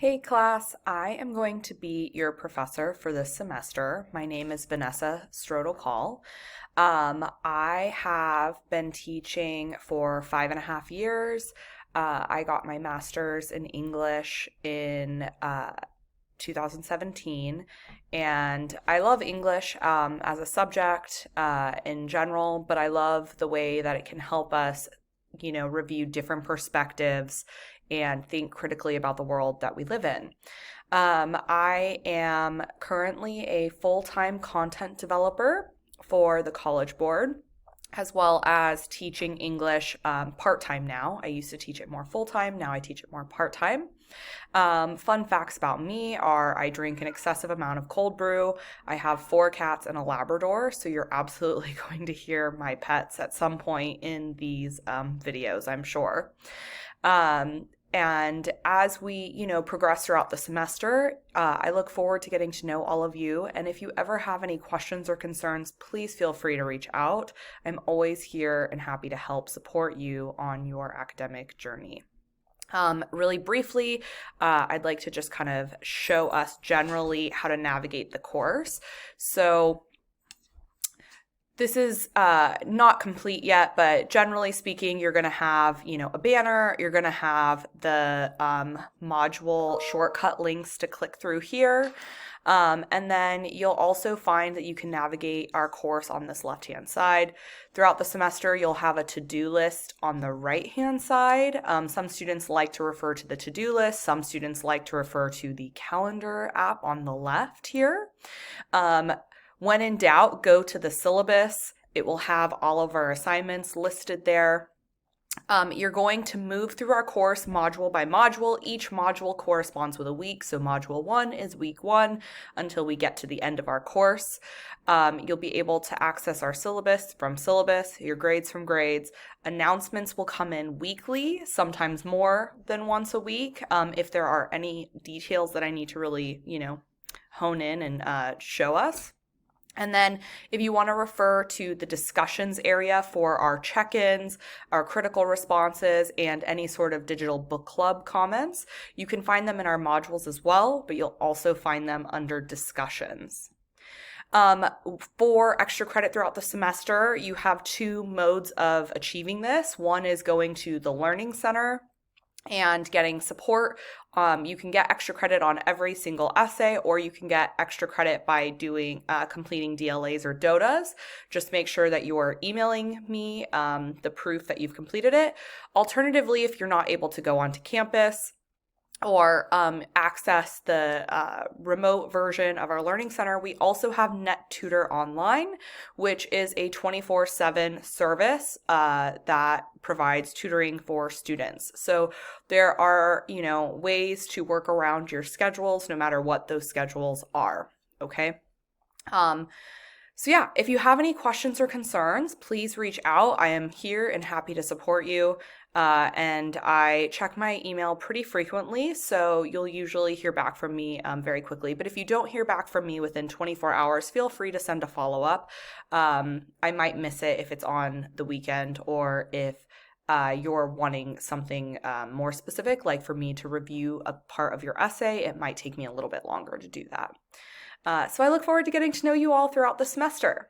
Hey class, I am going to be your professor for this semester. My name is Vanessa Strodel-Call. I have been teaching for 5.5 years. I got my master's in English in 2017, and I love English as a subject in general, but I love the way that it can help us, review different perspectives and think critically about the world that we live in. I am currently a full time content developer for the College Board, as well as teaching English part time now. I used to teach it more full time, now I teach it more part time. Fun facts about me are I drink an excessive amount of cold brew. I have 4 cats and a Labrador, so you're absolutely going to hear my pets at some point in these videos, I'm sure. And as we, progress throughout the semester, I look forward to getting to know all of you. And if you ever have any questions or concerns, please feel free to reach out. I'm always here and happy to help support you on your academic journey. Really briefly, I'd like to just kind of show us generally how to navigate the course. So this is not complete yet, but generally speaking, you're going to have, a banner. You're going to have the module shortcut links to click through here. And then you'll also find that you can navigate our course on this left-hand side. Throughout the semester, you'll have a to-do list on the right-hand side. Some students like to refer to the to-do list. Some students like to refer to the calendar app on the left here. When in doubt, go to the syllabus. It will have all of our assignments listed there. You're going to move through our course module by module. Each module corresponds with a week. So module 1 is week 1 until we get to the end of our course. You'll be able to access our syllabus from syllabus, your grades from grades. Announcements will come in weekly, sometimes more than once a week. If there are any details that I need to really, hone in and show us. And then if you want to refer to the discussions area for our check-ins, our critical responses, and any sort of digital book club comments, you can find them in our modules as well, but you'll also find them under discussions. For extra credit throughout the semester, you have 2 modes of achieving this. One is going to the Learning Center and getting support. You can get extra credit on every single essay, or you can get extra credit by doing completing DLAs or DOTAs. Just make sure that you are emailing me the proof that you've completed it. Alternatively, if you're not able to go onto campus or access the remote version of our Learning Center, we also have NetTutor Online, which is a 24/7 service that provides tutoring for students. So there are, ways to work around your schedules, no matter what those schedules are, okay? So yeah, if you have any questions or concerns, please reach out. I am here and happy to support you. And I check my email pretty frequently, so you'll usually hear back from me very quickly. But if you don't hear back from me within 24 hours, feel free to send a follow-up. I might miss it if it's on the weekend, or if you're wanting something more specific, like for me to review a part of your essay, it might take me a little bit longer to do that. So I look forward to getting to know you all throughout the semester.